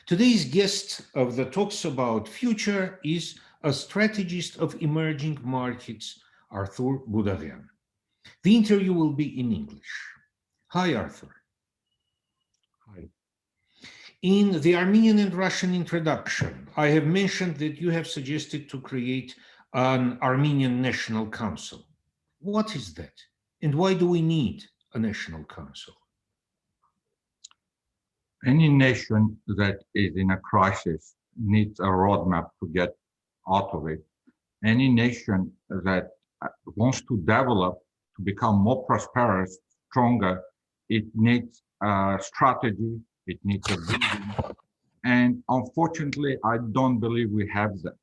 Today's guest of the Talks About Future is a strategist of emerging markets, Arthur Budaghyan. The interview will be in English. Hi, Arthur. Hi. In the Armenian and Russian introduction, I have mentioned that you have suggested to create an Armenian National Council. What is that? And why do we need a national council? Any nation that is in a crisis needs a roadmap to get out of it. Any nation that wants to develop, to become more prosperous, stronger, it needs a strategy, it needs a vision. And unfortunately, I don't believe we have that.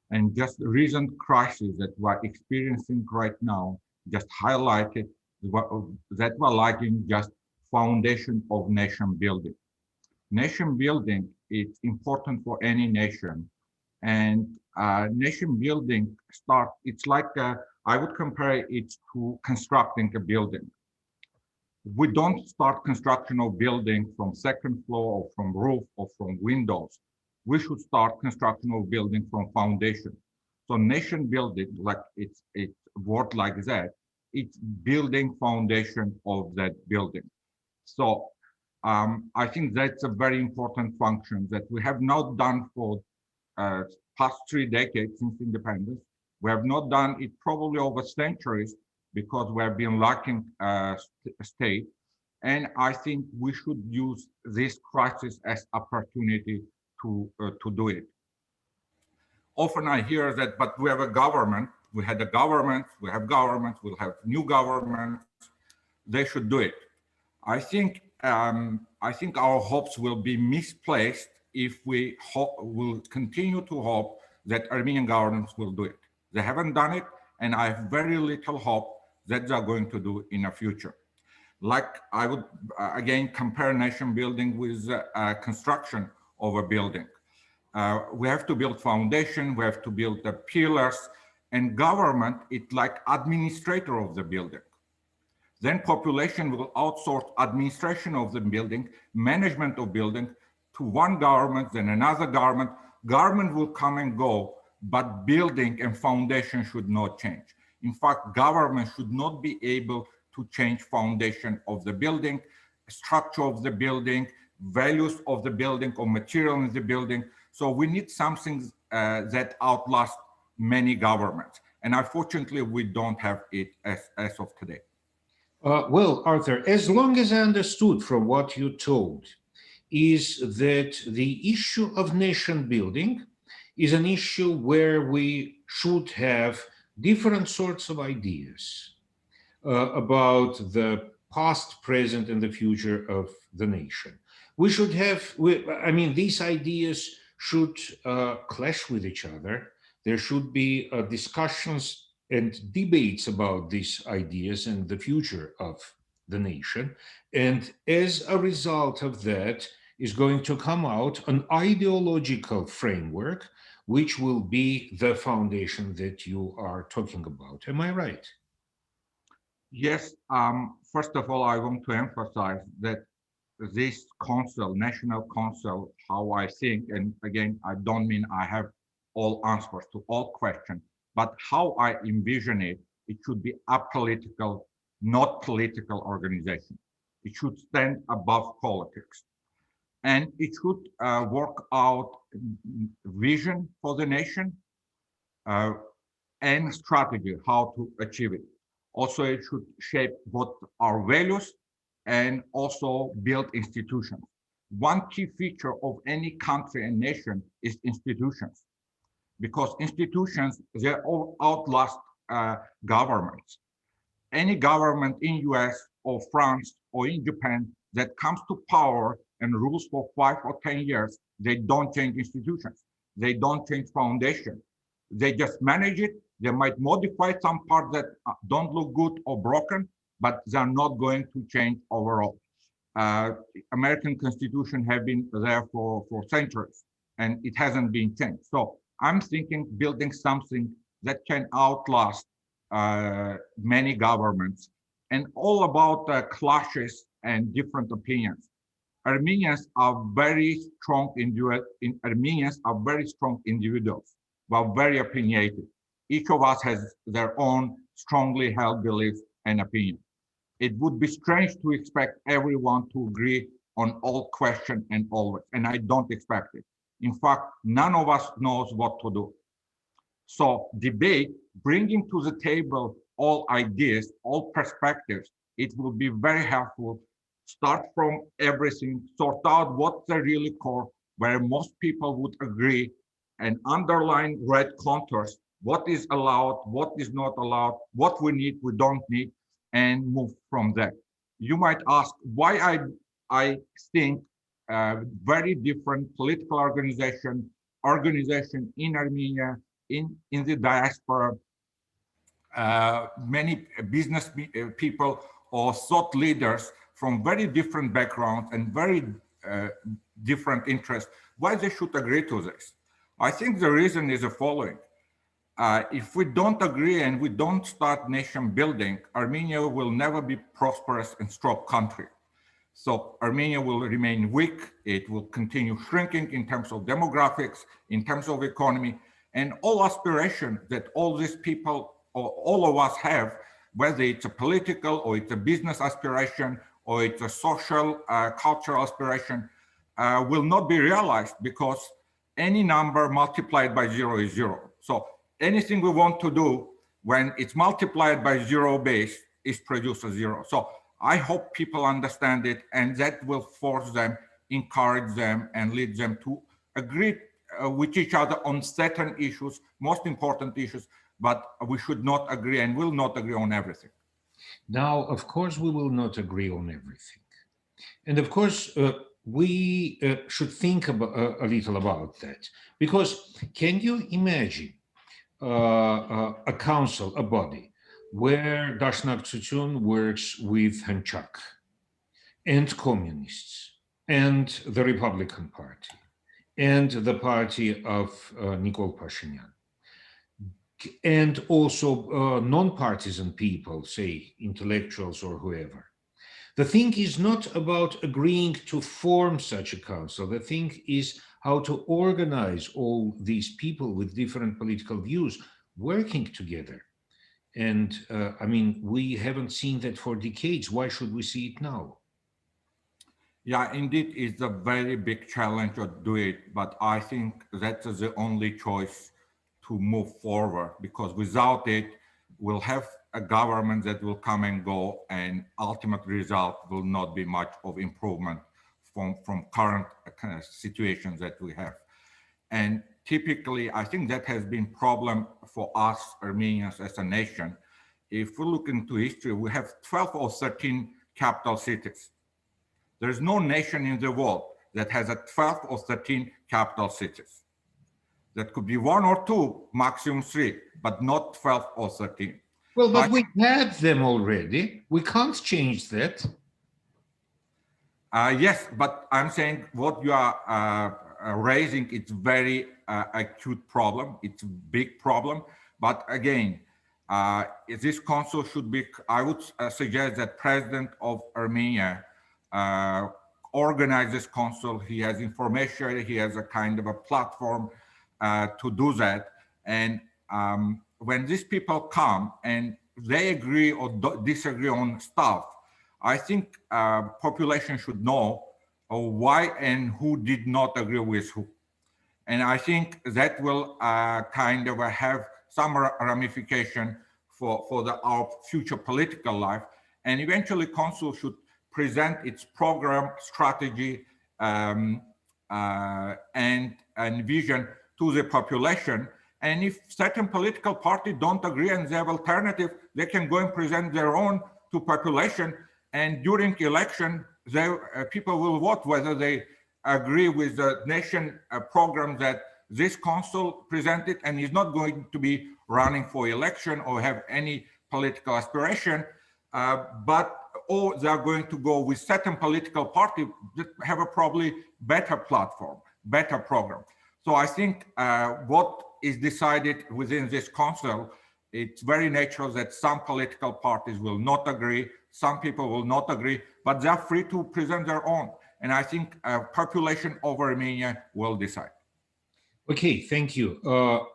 And just the recent crisis that we're experiencing right now just highlighted that we're lacking just foundation of nation building. Nation building is important for any nation, and nation building it's like I would compare it to constructing a building. We don't start construction of building from second floor or from roof or from windows. We should start construction of building from foundation. So nation building, like it's word like that, it's building foundation of that building. So I think that's a very important function that we have not done for past 3 decades since independence. We have not done it probably over centuries because we have been lacking a state. And I think we should use this crisis as opportunity to do it. Often I hear that, but we have a government, we had a government, we have governments, we'll have new governments, they should do it. I think our hopes will be misplaced if we will continue to hope that Armenian governments will do it. They haven't done it, and I have very little hope that they're going to do in the future. Like I would, again, compare nation building with construction of a building. We have to build foundation, we have to build the pillars, and government, it's like administrator of the building. Then population will outsource administration of the building, management of building to one government, then another government. Government will come and go, but building and foundation should not change. In fact, government should not be able to change foundation of the building, structure of the building, values of the building or material in the building. So we need something that outlasts many governments. And unfortunately, we don't have it as of today. Well, Arthur, as long as I understood from what you told, is that the issue of nation building is an issue where we should have different sorts of ideas about the past, present, and the future of the nation. We should have, these ideas should clash with each other. There should be discussions and debates about these ideas and the future of the nation. And as a result of that is going to come out an ideological framework, which will be the foundation that you are talking about. Am I right? Yes. First of all, I want to emphasize that this council, national council, how I think, and again, I don't mean I have all answers to all questions, but how I envision it, it should be apolitical, not political organization. It should stand above politics. And it should work out vision for the nation and strategy, how to achieve it. Also, it should shape what our values and also build institutions. One key feature of any country and nation is institutions, because institutions, they all outlast governments. Any government in US or France or in Japan that comes to power and rules for 5 or 10 years, they don't change institutions. They don't change foundation. They just manage it. They might modify some parts that don't look good or broken, but they're not going to change overall. American Constitution have been there for centuries, and it hasn't been changed. So I'm thinking building something that can outlast many governments, and all about clashes and different opinions. Armenians are very strong Armenians are very strong individuals, but very opinionated. Each of us has their own strongly held beliefs and opinions. It would be strange to expect everyone to agree on all questions and always, and I don't expect it. In fact, none of us knows what to do. So debate, bringing to the table all ideas, all perspectives, it will be very helpful. Start from everything, sort out what's the really core, where most people would agree, and underline red contours, what is allowed, what is not allowed, what we need, we don't need, and move from there. You might ask why I think very different political organization in Armenia, in the diaspora, many business people or thought leaders from very different backgrounds and very different interests, why they should agree to this. I think the reason is the following. If we don't agree and we don't start nation building, Armenia will never be prosperous and strong country. So Armenia will remain weak. It will continue shrinking in terms of demographics, in terms of economy, and all aspiration that all these people, or all of us have, whether it's a political or it's a business aspiration or it's a social, cultural aspiration, will not be realized because any number multiplied by zero is zero. So anything we want to do when it's multiplied by zero base is produce a zero. So I hope people understand it, and that will force them, encourage them, and lead them to agree with each other on certain issues, most important issues, but we should not agree and will not agree on everything. Now, of course, we will not agree on everything. And of course, we should think about, a little about that. Because can you imagine a council, a body, where Dashnak Tsuchun works with Hanchak and communists and the Republican Party and the party of Nikol Pashinyan, and also non-partisan people, say intellectuals or whoever. The thing is not about agreeing to form such a council. The thing is how to organize all these people with different political views working together. And I mean, we haven't seen that for decades. Why should we see it now? Yeah, indeed, it's a very big challenge to do it, but I think that's the only choice to move forward, because without it, we'll have a government that will come and go, and ultimate result will not be much of improvement from current kind of situations that we have. And typically, I think that has been problem for us Armenians as a nation. If we look into history, we have 12 or 13 capital cities. There's no nation in the world that has a 12 or 13 capital cities. That could be one or two, maximum three, but not 12 or 13. Well, but we had them already. We can't change that. Yes, but I'm saying what you are raising, it's very acute problem. It's a big problem. But again, this council should be, I would suggest that President of Armenia organize this council. He has information, he has a kind of a platform to do that. And when these people come and they agree or disagree on stuff, I think population should know why and who did not agree with who. And I think that will kind of have some ramification for our future political life. And eventually council should present its program, strategy, and vision to the population. And if certain political parties don't agree and they have alternative, they can go and present their own to population. And during election, people will vote whether they agree with the nation program that this council presented, and is not going to be running for election or have any political aspiration, or they are going to go with certain political party that have a probably better platform, better program. So I think what is decided within this council, it's very natural that some political parties will not agree, some people will not agree, but they're free to present their own. And I think population of Armenia will decide. Okay, thank you.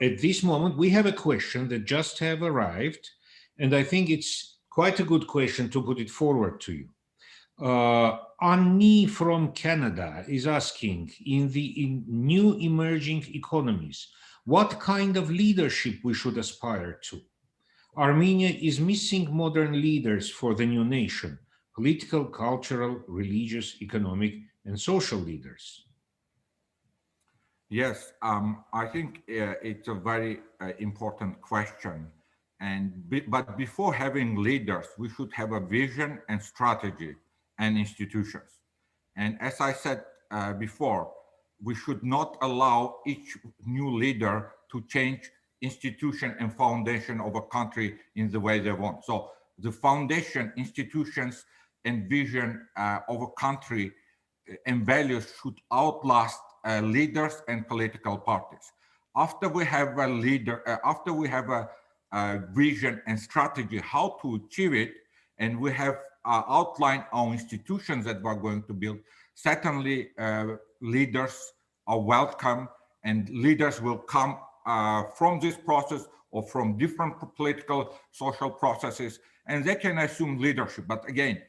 At this moment, we have a question that just have arrived, and I think it's quite a good question to put it forward to you. Annie from Canada is asking, in new emerging economies, what kind of leadership we should aspire to? Armenia is missing modern leaders for the new nation, political, cultural, religious, economic, and social leaders. Yes, I think it's a very important question. But before having leaders, we should have a vision and strategy and institutions. And as I said before, we should not allow each new leader to change institution and foundation of a country in the way they want. So the foundation, institutions, and vision of a country and values should outlast leaders and political parties. After we have a leader, after we have a vision and strategy how to achieve it, and we have outlined our institutions that we're going to build, certainly leaders are welcome, and leaders will come from this process or from different political, social processes, and they can assume leadership. But again,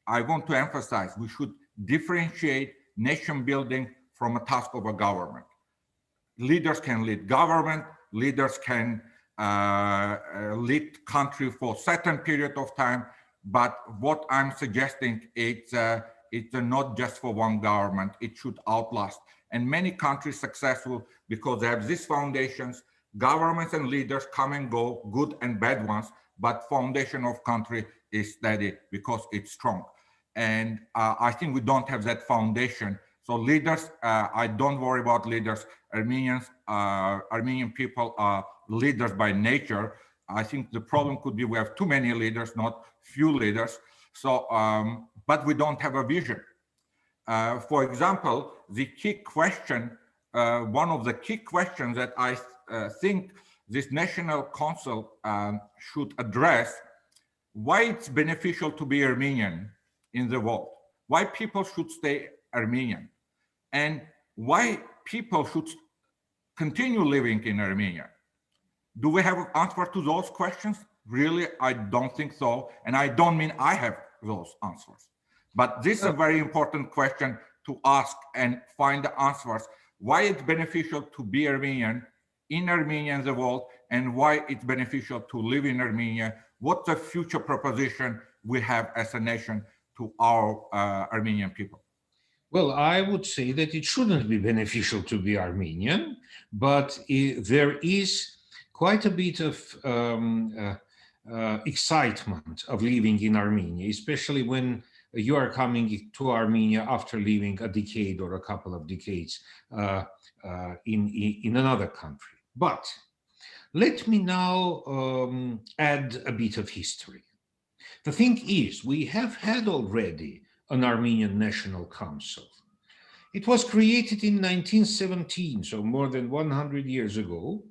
I want to emphasize, we should differentiate nation building from a task of a government. Leaders can lead government, leaders can lead country for a certain period of time, but what I'm suggesting, it's not just for one government, it should outlast. And many countries successful because they have these foundations, governments and leaders come and go, good and bad ones, but foundation of country is steady because it's strong. And I think we don't have that foundation. So leaders, I don't worry about leaders. Armenian people are leaders by nature. I think the problem could be we have too many leaders, not few leaders. So, but we don't have a vision. For example, the key question, one of the key questions that I think this National Council should address, why it's beneficial to be Armenian in the world, why people should stay Armenian, and why people should continue living in Armenia. Do we have an answer to those questions? Really, I don't think so. And I don't mean I have those answers. But this is a very important question to ask and find the answers. Why it's beneficial to be Armenian in Armenia and the world, and why it's beneficial to live in Armenia. What's the future proposition we have as a nation to our Armenian people? Well, I would say that it shouldn't be beneficial to be Armenian, but there is quite a bit of excitement of living in Armenia, especially when you are coming to Armenia after living a decade or a couple of decades in another country. But let me now add a bit of history. The thing is, we have had already an Armenian National Council. It was created in 1917, so more than 100 years ago,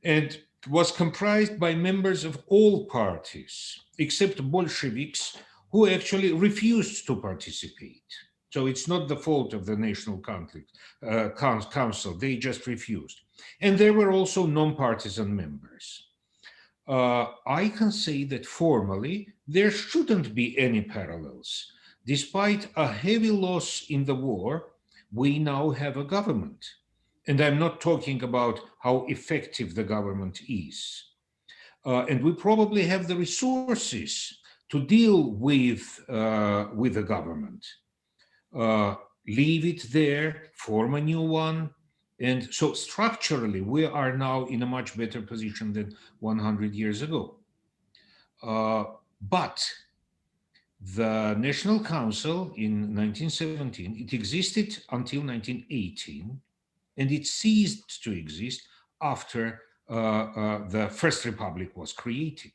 and was comprised by members of all parties, except Bolsheviks, who actually refused to participate. So it's not the fault of the National Council, they just refused. And there were also non-partisan members. I can say that formally, there shouldn't be any parallels. Despite a heavy loss in the war, we now have a government. And I'm not talking about how effective the government is. And we probably have the resources to deal with the government. Leave it there, form a new one. And so structurally, we are now in a much better position than 100 years ago. But the National Council in 1917, it existed until 1918, and it ceased to exist after the First Republic was created,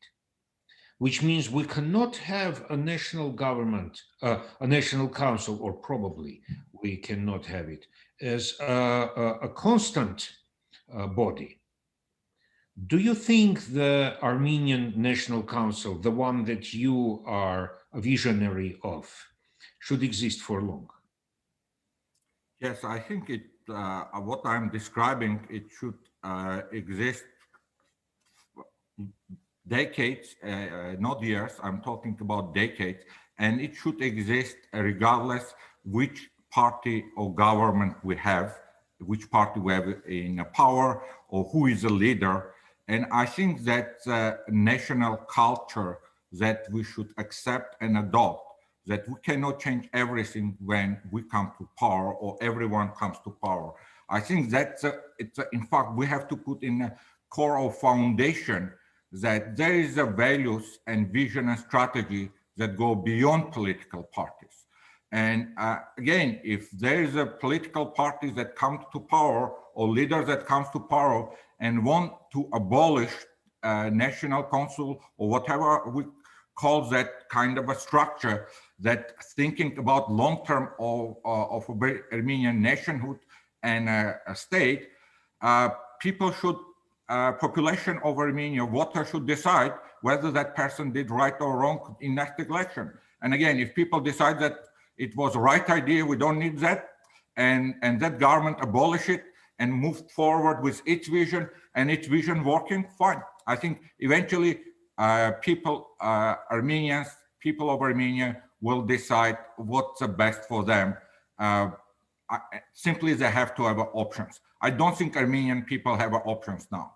which means we cannot have a national government, a national council, or probably we cannot have it as a constant body. Do you think the Armenian National Council, the one that you are a visionary of, should exist for long? Yes, I think what I'm describing, it should exist decades, not years. I'm talking about decades, and it should exist regardless which party or government we have, which party we have in power, or who is a leader. And I think that national culture that we should accept and adopt, that we cannot change everything when we come to power or everyone comes to power. I think that in fact, we have to put in a core of foundation that there is a values and vision and strategy that go beyond political parties. And again, if there is a political party that comes to power or leader that comes to power and want to abolish national council or whatever we call that kind of a structure, that thinking about long-term of Armenian nationhood and a state, people should population of Armenia, voter should decide whether that person did right or wrong in next election. And again, if people decide that it was the right idea, we don't need that, and that government abolish it and move forward with its vision and its vision working, fine. I think eventually Armenians, people of Armenia will decide what's the best for them. Simply they have to have options. I don't think Armenian people have options now.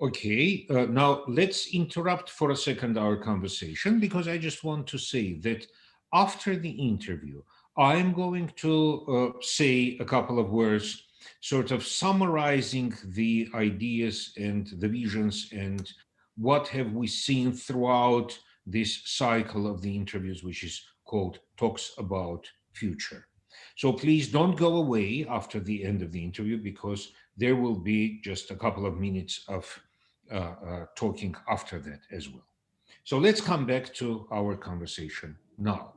Okay, now let's interrupt for a second our conversation, because I just want to say that after the interview, I'm going to say a couple of words, sort of summarizing the ideas and the visions and what have we seen throughout this cycle of the interviews, which is called Talks About Future. So please don't go away after the end of the interview, because there will be just a couple of minutes of talking after that as well. So let's come back to our conversation now.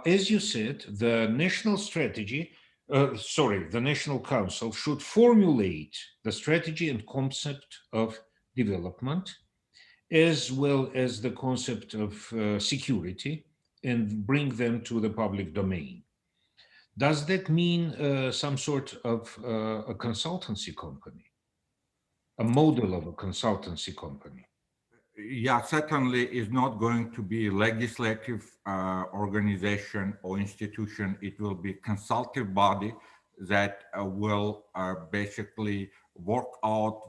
As you said, the national strategy, the National Council should formulate the strategy and concept of development, as well as the concept of security, and bring them to the public domain. Does that mean some sort of a consultancy company, a model of a consultancy company? Yeah, certainly is not going to be legislative organization or institution. It will be consultative body that will basically work out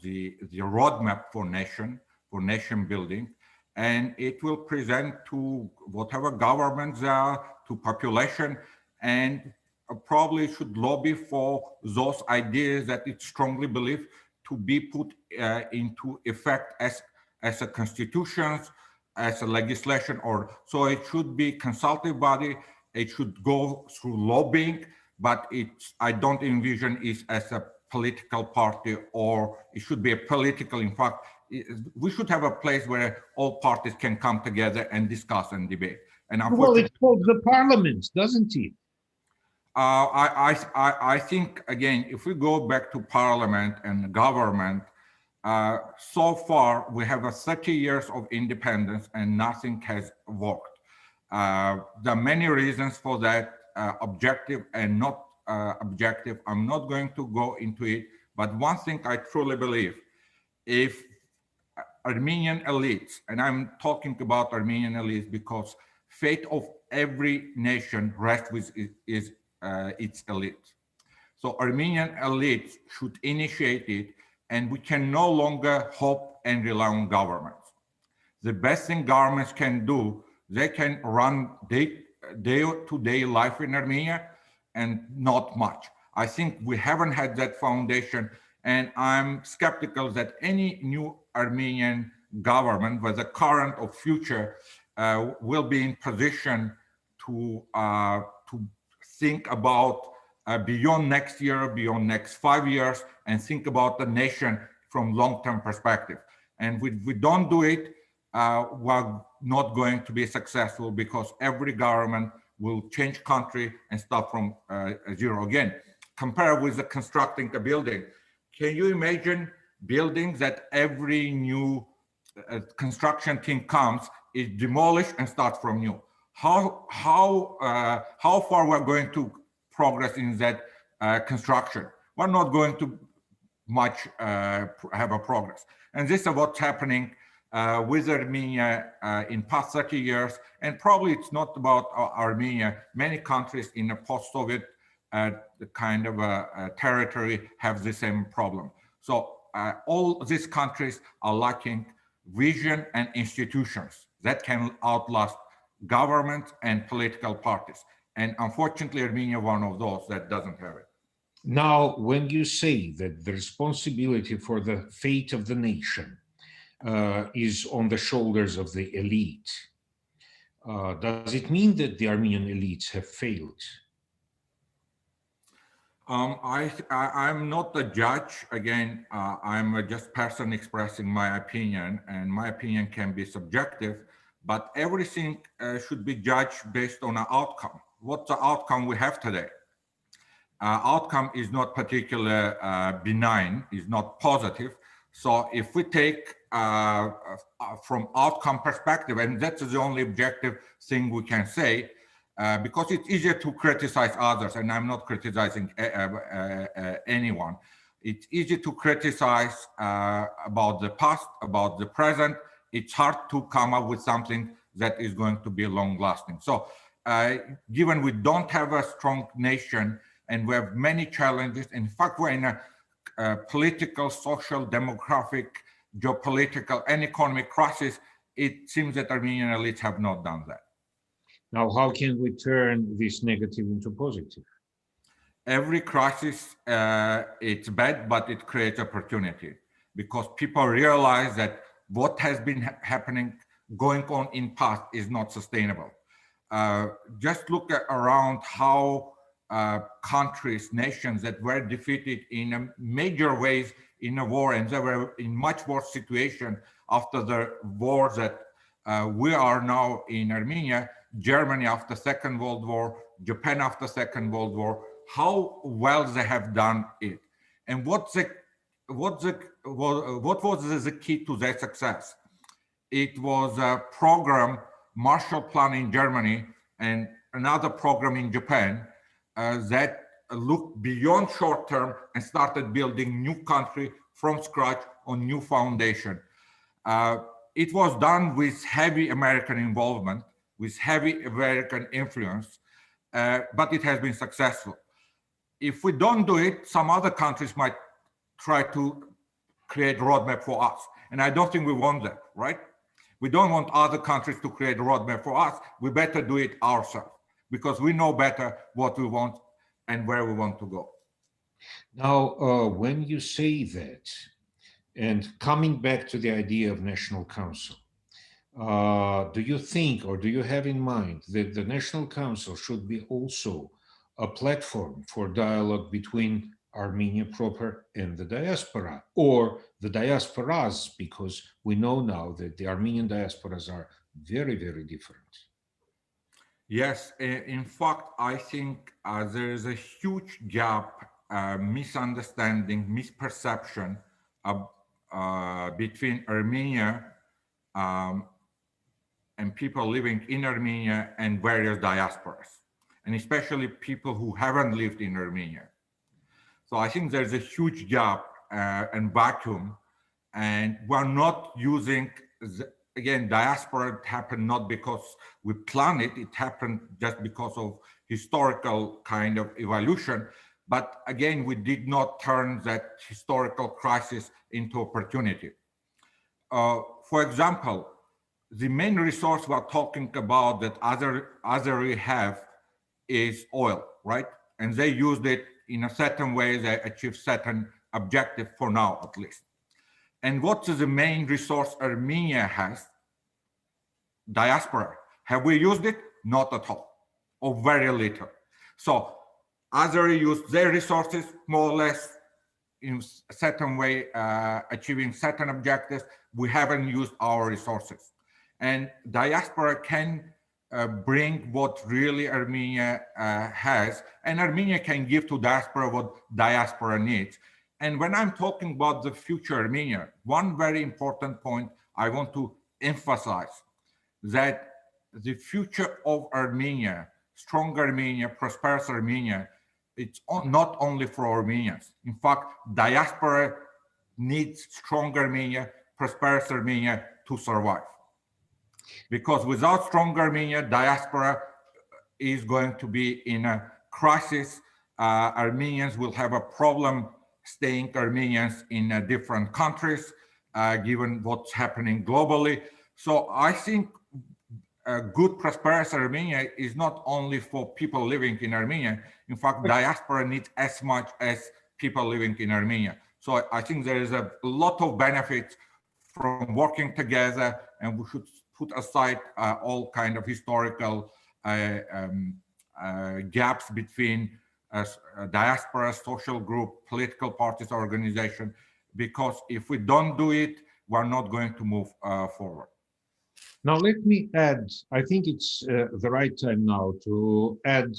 the roadmap for nation building, and it will present to whatever governments are, to population, and probably should lobby for those ideas that it strongly believes to be put into effect as a constitution, as a legislation, or so it should be consultative body. It should go through lobbying, but I don't envision it as a political party, or it should be a political. In fact, we should have a place where all parties can come together and discuss and debate. And Well, unfortunately, it's called the parliament, doesn't it? I think again, if we go back to parliament and government, so far we have 30 years of independence and nothing has worked. There are many reasons for that, objective and not objective. I'm not going to go into it, but one thing I truly believe, if Armenian elites, and I'm talking about Armenian elites because fate of every nation rests with its elite. So Armenian elites should initiate it, and we can no longer hope and rely on governments. The best thing governments can do, they can run day-to-day life in Armenia, and not much. I think we haven't had that foundation, and I'm skeptical that any new Armenian government, whether current or future, will be in position to think about beyond next year, beyond next 5 years, and think about the nation from long-term perspective. And if we don't do it, we're not going to be successful, because every government will change country and start from zero again. Compare with the constructing a building. Can you imagine buildings that every new construction team comes, is demolished and start from new? How far we're going to progress in that construction. We're not going to much have a progress. And this is what's happening with Armenia in past 30 years. And probably it's not about Armenia. Many countries in a post-Soviet kind of territory have the same problem. So all these countries are lacking vision and institutions that can outlast government and political parties. And unfortunately, Armenia is one of those that doesn't have it. Now, when you say that the responsibility for the fate of the nation is on the shoulders of the elite, does it mean that the Armenian elites have failed? I'm not a judge. Again, I'm just a person expressing my opinion, and my opinion can be subjective, but everything should be judged based on an outcome. What's the outcome we have today? Outcome is not particularly benign, is not positive. So if we take from outcome perspective, and that's the only objective thing we can say, because it's easier to criticize others, and I'm not criticizing anyone. It's easy to criticize about the past, about the present. It's hard to come up with something that is going to be long-lasting. So given we don't have a strong nation and we have many challenges, in fact, we're in a political, social, demographic, geopolitical, and economic crisis, it seems that Armenian elites have not done that. Now, how can we turn this negative into positive? Every crisis, it's bad, but it creates opportunity because people realize that what has been happening, going on in past is not sustainable. Just look around how countries, nations that were defeated in major ways in a war, and they were in much worse situation after the war that we are now in Armenia. Germany after Second World War, Japan after Second World War, how well they have done it. And what was the key to their success? It was a program, Marshall Plan in Germany, and another program in Japan that looked beyond short term and started building new country from scratch on new foundation. It was done with heavy American involvement, with heavy American influence, but it has been successful. If we don't do it, some other countries might try to create a roadmap for us. And I don't think we want that, right? We don't want other countries to create a roadmap for us. We better do it ourselves because we know better what we want and where we want to go. Now, when you say that, and coming back to the idea of National Council, do you think or do you have in mind that the National Council should be also a platform for dialogue between Armenia proper and the diaspora, or the diasporas, because we know now that the Armenian diasporas are very, very different? Yes, in fact, I think there is a huge gap, misunderstanding, misperception between Armenia and people living in Armenia and various diasporas, and especially people who haven't lived in Armenia. So I think there's a huge gap and vacuum, and we're not using, again, diaspora happened not because we planned it, it happened just because of historical kind of evolution. But again, we did not turn that historical crisis into opportunity. For example, the main resource we're talking about that Azeri have is oil, right? And they used it in a certain way, they achieved certain objective for now, at least. And what is the main resource Armenia has? Diaspora. Have we used it? Not at all, or very little. So Azeri used their resources more or less in a certain way, achieving certain objectives. We haven't used our resources. And diaspora can bring what really Armenia has, and Armenia can give to diaspora what diaspora needs. And when I'm talking about the future Armenia, one very important point I want to emphasize that the future of Armenia, strong Armenia, prosperous Armenia, not only for Armenians. In fact, diaspora needs strong Armenia, prosperous Armenia to survive. Because without strong Armenia, diaspora is going to be in a crisis. Armenians will have a problem staying Armenians in different countries, given what's happening globally. So I think a good, prosperous Armenia is not only for people living in Armenia. In fact, diaspora needs as much as people living in Armenia. So I think there is a lot of benefits from working together, and we should put aside all kind of historical gaps between diaspora, social group, political parties, organization, because if we don't do it, we're not going to move forward. Now, let me add, I think it's the right time now to add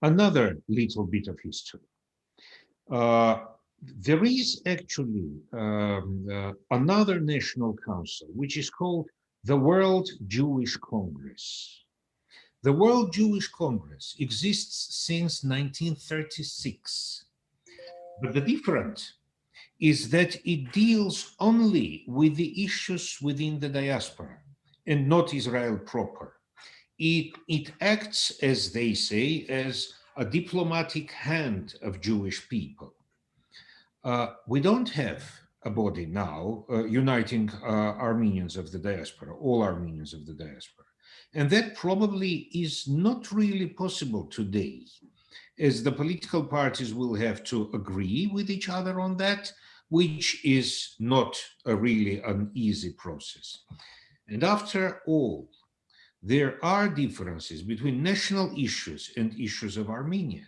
another little bit of history. There is actually another national council, which is called the World Jewish Congress. The World Jewish Congress exists since 1936. But the difference is that it deals only with the issues within the diaspora and not Israel proper. It acts, as they say, as a diplomatic hand of Jewish people. We don't have a body now uniting Armenians of the diaspora, all Armenians of the diaspora. And that probably is not really possible today, as the political parties will have to agree with each other on that, which is not really an easy process. And after all, there are differences between national issues and issues of Armenia.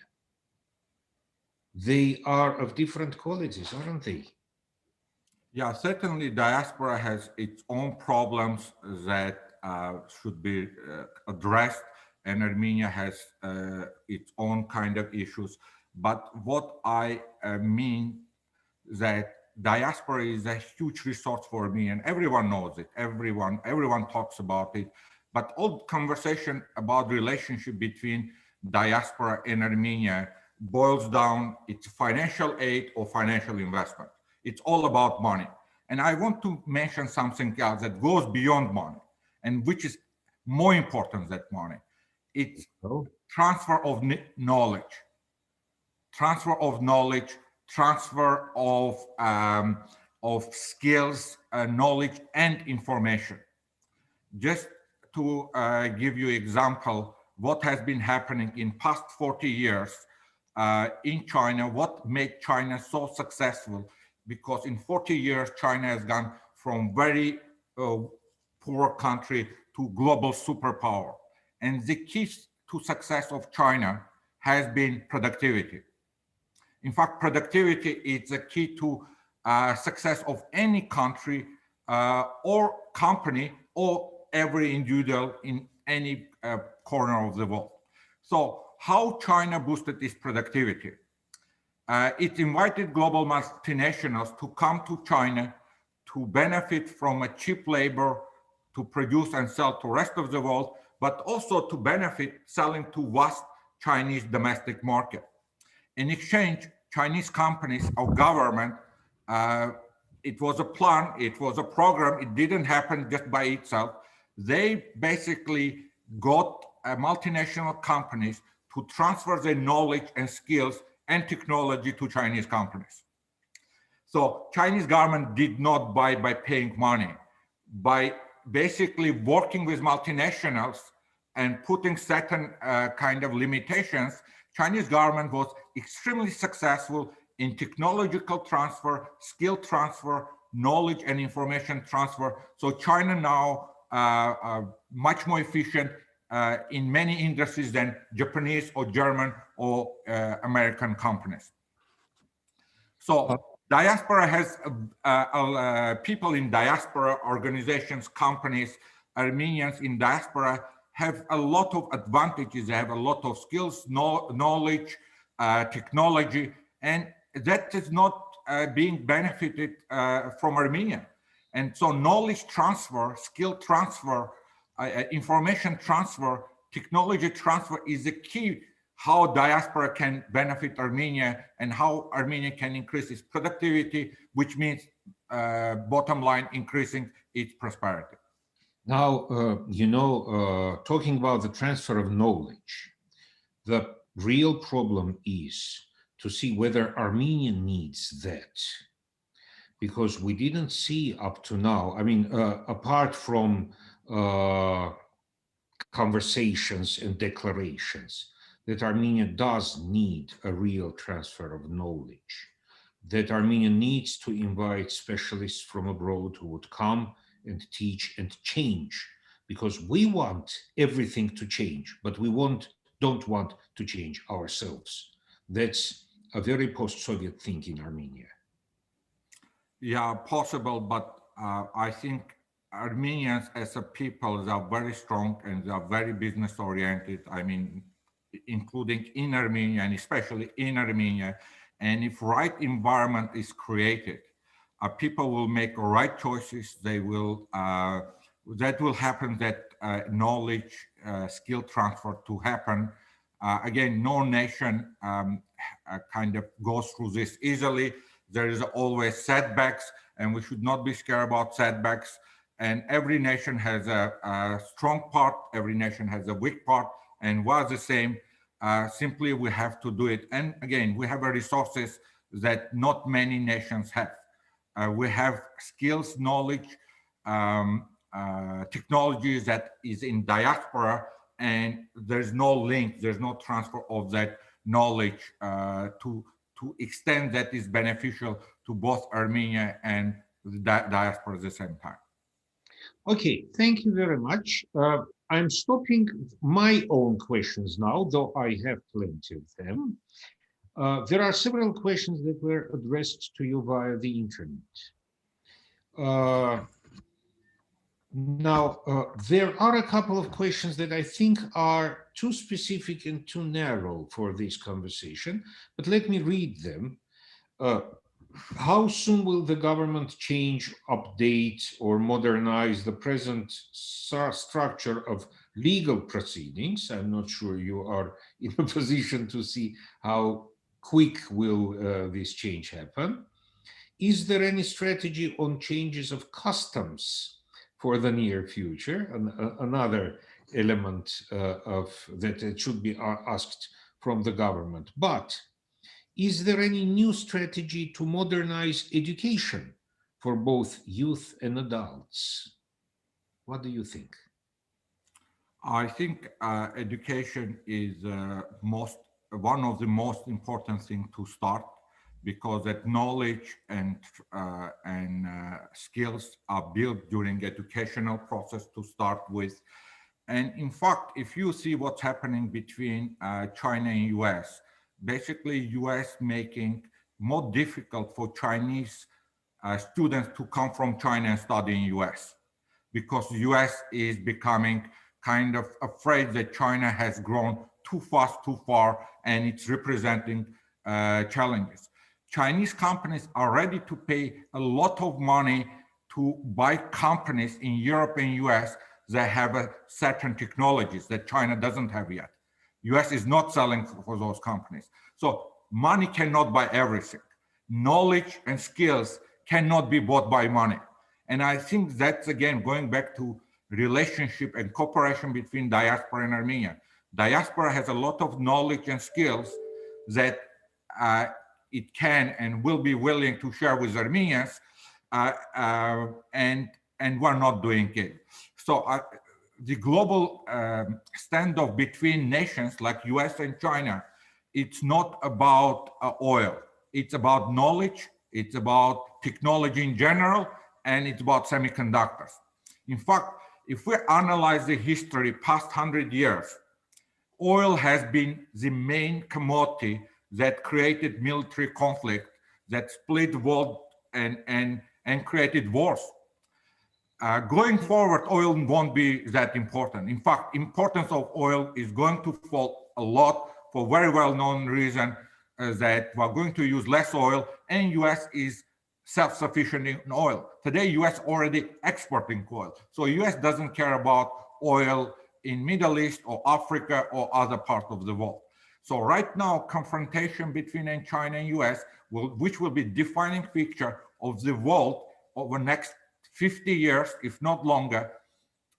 They are of different qualities, aren't they? Yeah, certainly diaspora has its own problems that should be addressed, and Armenia has its own kind of issues. But what I mean that diaspora is a huge resource for me, and everyone knows it. Everyone talks about it. But all conversation about relationship between diaspora and Armenia boils down, it's financial aid or financial investment. It's all about money. And I want to mention something else that goes beyond money, and which is more important than money. It's transfer of knowledge, transfer of skills, knowledge, and information. Just to give you example, what has been happening in past 40 years in China, what made China so successful, because in 40 years, China has gone from very poor country to global superpower. And the key to success of China has been productivity. In fact, productivity is the key to success of any country or company or every individual in any corner of the world. So how China boosted its productivity? It invited global multinationals to come to China to benefit from a cheap labor to produce and sell to the rest of the world, but also to benefit selling to vast Chinese domestic market. In exchange, Chinese companies or government, it was a plan, it was a program, it didn't happen just by itself. They basically got multinational companies to transfer their knowledge and skills and technology to Chinese companies. So Chinese government did not buy by paying money, by basically working with multinationals and putting certain kind of limitations. Chinese government was extremely successful in technological transfer, skill transfer, knowledge and information transfer. So China now are much more efficient in many industries than Japanese or German or American companies. So diaspora has people in diaspora, organizations, companies, Armenians in diaspora have a lot of advantages. They have a lot of skills, knowledge, technology, and that is not being benefited from Armenia. And so knowledge transfer, skill transfer, information transfer, technology transfer is the key how diaspora can benefit Armenia and how Armenia can increase its productivity, which means bottom line, increasing its prosperity. Now, talking about the transfer of knowledge, the real problem is to see whether Armenia needs that. Because we didn't see up to now, I mean, apart from conversations and declarations, that Armenia does need a real transfer of knowledge, that Armenia needs to invite specialists from abroad who would come and teach and change, because we want everything to change, but we don't want to change ourselves. That's a very post-Soviet thing in Armenia. Yeah, possible, but I think Armenians as a people, they are very strong and they are very business oriented. I mean, including in Armenia and especially in Armenia. And if right environment is created, people will make right choices. They will, that will happen, that knowledge, skill transfer to happen. Again, no nation kind of goes through this easily. There is always setbacks, and we should not be scared about setbacks. And every nation has a strong part, every nation has a weak part, and was the same. Simply, we have to do it. And again, we have resources that not many nations have. We have skills, knowledge, technologies that is in diaspora, and there's no link, there's no transfer of that knowledge to extent that is beneficial to both Armenia and the diaspora at the same time. Okay, thank you very much. I'm stopping my own questions now, though I have plenty of them. There are several questions that were addressed to you via the internet. Now, there are a couple of questions that I think are too specific and too narrow for this conversation, but let me read them. How soon will the government change, update, or modernize the present structure of legal proceedings? I'm not sure you are in a position to see how quick will this change happen. Is there any strategy on changes of customs for the near future? Another element that should be asked from the government. But is there any new strategy to modernize education for both youth and adults? What do you think? I think education is one of the most important things to start, because that knowledge and skills are built during educational process to start with. And in fact, if you see what's happening between China and US, basically US making more difficult for Chinese students to come from China and study in US, because US is becoming kind of afraid that China has grown too fast, too far, and it's representing challenges. Chinese companies are ready to pay a lot of money to buy companies in Europe and US that have certain technologies that China doesn't have yet. US is not selling for those companies. So money cannot buy everything. Knowledge and skills cannot be bought by money. And I think that's, again, going back to relationship and cooperation between diaspora and Armenia. Diaspora has a lot of knowledge and skills that it can and will be willing to share with Armenians, and we're not doing it. So the global standoff between nations like US and China, it's not about oil. It's about knowledge, it's about technology in general, and it's about semiconductors. In fact, if we analyze the history past 100 years, oil has been the main commodity that created military conflict, that split the world and created wars. Going forward, oil won't be that important. In fact, importance of oil is going to fall a lot for very well-known reason that we're going to use less oil, and US is self-sufficient in oil. Today, US already exporting oil. So US doesn't care about oil in Middle East or Africa or other parts of the world. So right now, confrontation between China and US, which will be defining feature of the world over the next 50 years, if not longer,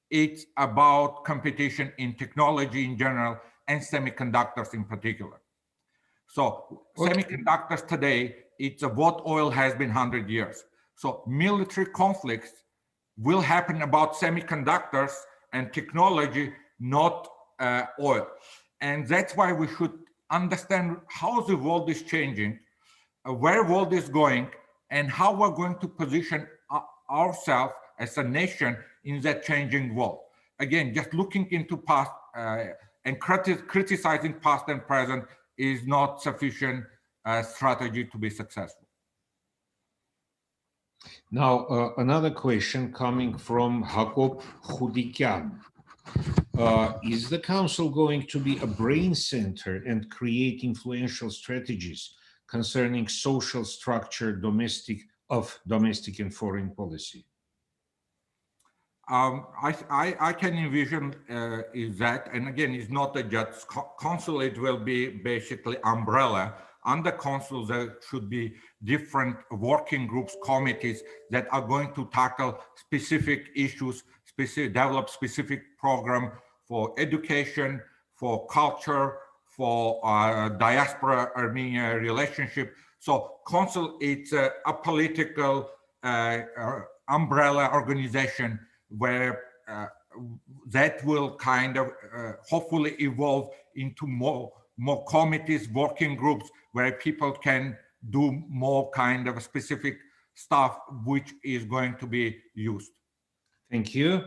it's about competition in technology in general and semiconductors in particular. So semiconductors today, it's what oil has been 100 years. So military conflicts will happen about semiconductors and technology, not oil. And that's why we should understand how the world is changing, where the world is going, and how we're going to position ourselves as a nation in that changing world. Again, just looking into past and criticizing past and present is not sufficient strategy to be successful. Now, another question coming from Jacob Budaghyan. Is the Council going to be a brain center and create influential strategies concerning social structure of domestic and foreign policy? I can envision is that, and again, it's not a just council, it will be basically umbrella. Under council, there should be different working groups, committees that are going to tackle specific issues, develop specific program for education, for culture, for diaspora Armenia relationship. So council, it's a political umbrella organization where that will kind of hopefully evolve into more committees, working groups, where people can do more kind of specific stuff which is going to be used. Thank you.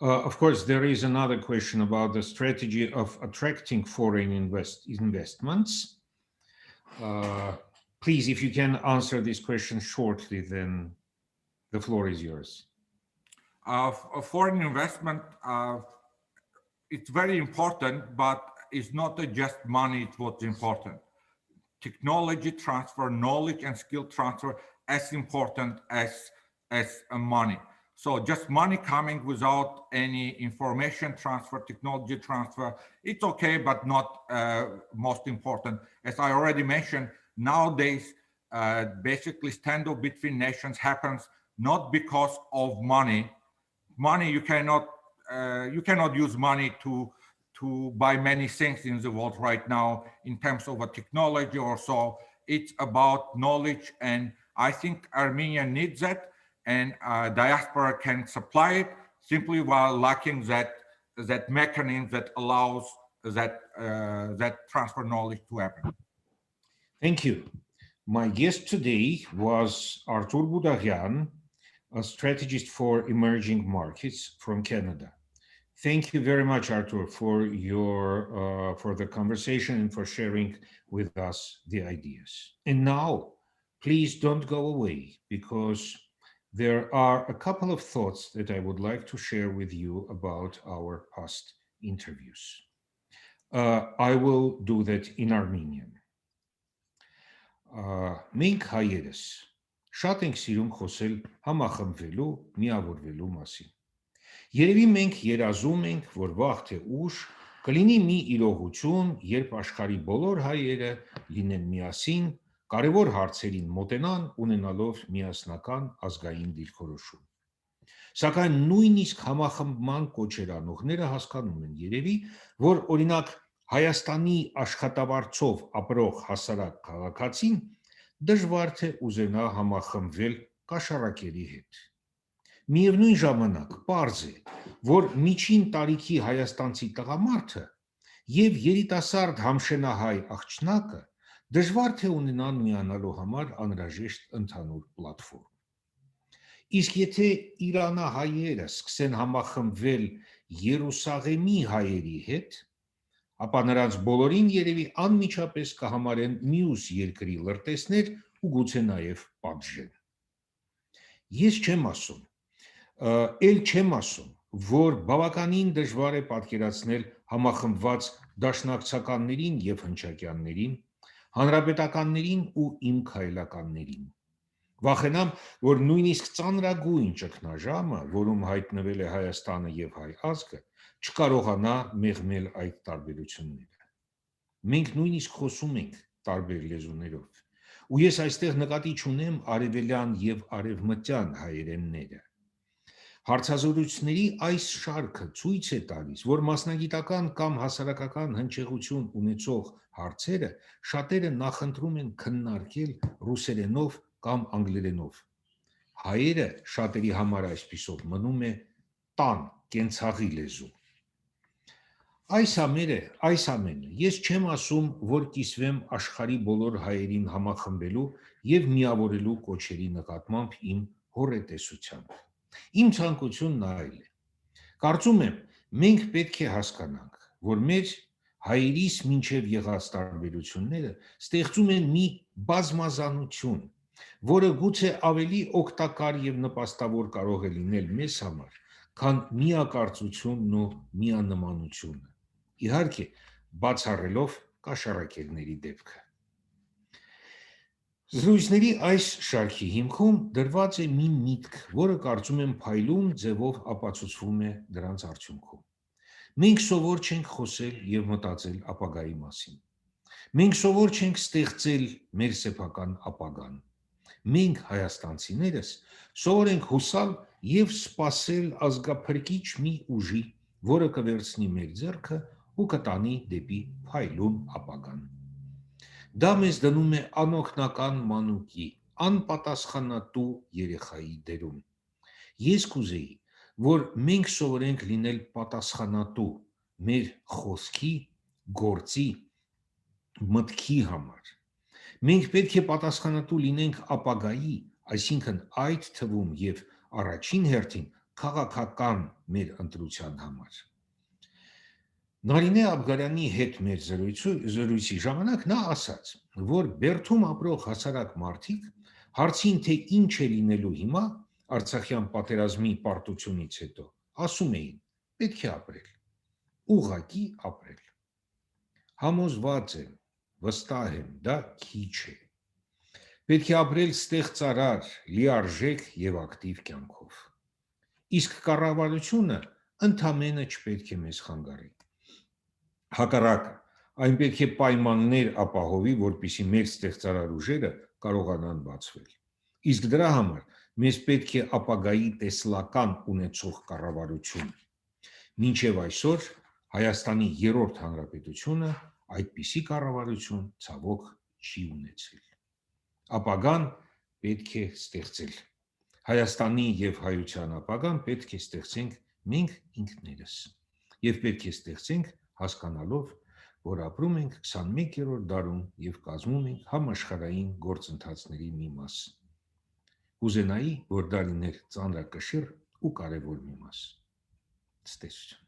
Of course, there is another question about the strategy of attracting foreign investments. Please, if you can answer this question shortly, then the floor is yours. Foreign investment, it's very important, but it's not just money, it's what's important. Technology transfer, knowledge and skill transfer as important as money. So just money coming without any information transfer, technology transfer, it's okay, but not most important. As I already mentioned, nowadays, basically standoff between nations happens not because of money. Money, you cannot use money to buy many things in the world right now in terms of a technology or so. It's about knowledge, and I think Armenia needs that, and diaspora can supply it simply while lacking that mechanism that allows that transfer knowledge to happen. Thank you. My guest today was Arthur Budaghyan, a strategist for emerging markets from Canada. Thank you very much, Arthur, for the conversation and for sharing with us the ideas. And now, please don't go away, because there are a couple of thoughts that I would like to share with you about our past interviews. I will do that in Armenian. Մենք հայերս շատ ենք սիրում խոսել համախմբվելու, միավորվելու մասին։ Երևի մենք երազում ենք, որ վաղ թե ուշ կլինի մի իրողություն, երբ աշխարհի բոլոր հայերը լինեն միասին, կարևոր հարցերին մոտենան, ունենալով միասնական ազգային դիրքորոշում։ Սակայն նույնիսկ համախմբման կոչեր անողները հասկանում են երևի, որ օրինակ Հայաստանի աշխատավարձով ապրող հասարակ քաղաքացին դժվար թե ուզենա համախմբվել կաշառակերի հետ։ Միևնույն ժամանակ պարզ է, որ միջին տարիքի հայաստանցի տղամարդը եւ երիտասարդ համշենահայ աղջնակը դժվար թե ունենան միանալու համար անհրաժեշտ ընդհանուր պլատֆորմ։ Իսկ եթե իրանահայերը սկսեն համախմբվել Երուսաղեմի հայերի հետ, ապա նրանց բոլորին երևի անմիջապես կհամարեն մյուս երկրի լրտեսներ ու գուցե նաև պատժեն։ Ես չեմ ասում, որ բավականին դժվար է պատկերացնել համախմբված դաշնակցականներին եւ հնչակյաններին, հանրապետականներին ու իմ քայլականներին։ Վախենամ, որ նույնիսկ ծանրագույն ճգնաժամը, որում հայտնվել է Հայաստանը եւ հայ ազգը, չկարողանա մեղմել այդ տարբերությունները։ Մենք նույնիսկ խոսում ենք տարբեր լեզուներով։ Ու ես այստեղ նկատի չունեմ արևելյան եւ արևմտյան հայերենները։ Հարցազրույցների այս շարքը ցույց է տալիս, որ մասնագիտական կամ հասարակական հնչեղություն ունեցող հարցերը շատերը նախընտրում են քննարկել ռուսերենով կամ անգլերենով։ Հայերը շատերի համար այսպիսով մնում է տան, կենցաղի լեզու։ Այս ամենը ես չեմ ասում, որ կիսվեմ աշխարհի բոլոր հայերին համախմբելու եւ միավորելու կոչերի նկատմամբ իմ հոռետեսությամբ։ Իմ ցանկությունն այլ է։ Կարծում եմ, մենք պետք է հասկանանք, որ մեր հայերիս մինչև եղած տարբերությունները ստեղծում են մի բազմազանություն, որը գուցե ավելի օգտակար եւ նպաստավոր կարող է լինել մեզ համար, քան միակարծությունն ու միանմանությունը։ Իհարկե, բացառելով կաշառակերների դեպքը։ Զրույցների այս շարքի հիմքում դրված է մի միտք, որը կարծում եմ փայլուն ձևով ապացուցվում է դրանց արդյունքում։ Մենք սովոր չենք խոսել եւ մտածել ապագայի մասին։ Մենք սովոր չենք ստեղծել մեր սեփական ապագան։ Մենք հայաստանցիներս սովոր ենք հուսալ եւ սպասել ազգափրկիչ մի ուժի, որը կվերցնի մեր ձեռքը ու կտանի դեպի փայլուն ապագան։ Դա մեզ դնում է անօգնական մանուկի, անպատասխանատու երեխայի դերում։ Ես կուզեի, որ մենք սովորենք լինել պատասխանատու մեր խոսքի, գործի, մտքի համար։ Մենք պետք է պատասխանատու լինենք ապագայի, այսինքն այդ թվում եւ առաջին հերթին քաղաքական մեր ընտրության համար։ Նարինե Աբգարյանի հետ մեր զրույցի ժամանակ նա ասաց, որ Բերդում ապրող հասարակ մարդիկ հարցին, թե ինչ է լինելու հիմա Արցախյան պատերազմի պարտությունից հետո, ասում էին, պետք է ապրել, ուղղակի ապրել։ Համոզված եմ, վստահ եմ, դա քիչ է։ Պետք է ապրել ստեղծարար, լիարժեք եւ ակտիվ կյանքով։ Իսկ կառավարությունը ընդամենը չպետք է մեզ խանգարի։ Հակառակը, այն պետք է պայմաններ ապահովի, որպեսզի մեր ստեղծարար ուժերը կարողանան բացվել։ Իսկ դրա համար մեզ պետք է ապագայի տեսլական ունեցող կառավարություն։ Մինչև այսօր Հայաստանի 3-րդ հանրապետությունը այդպիսի կառավարություն ցավոք չի ունեցել։ Ապագան պետք է ստեղծել։ Հայաստանի եւ հայության ապագան պետք է ստեղծենք մենք ինքներս։ Եվ պետք է ստեղծենք հասկանալով, որ ապրում ենք 21-րդ դարում եւ կազմում ենք համաշխարհային գործընթացների մի մաս։ Կուզենայի, որ դա լիներ ծանրակշիռ ու կարևոր մի մաս։ Ցտեսություն։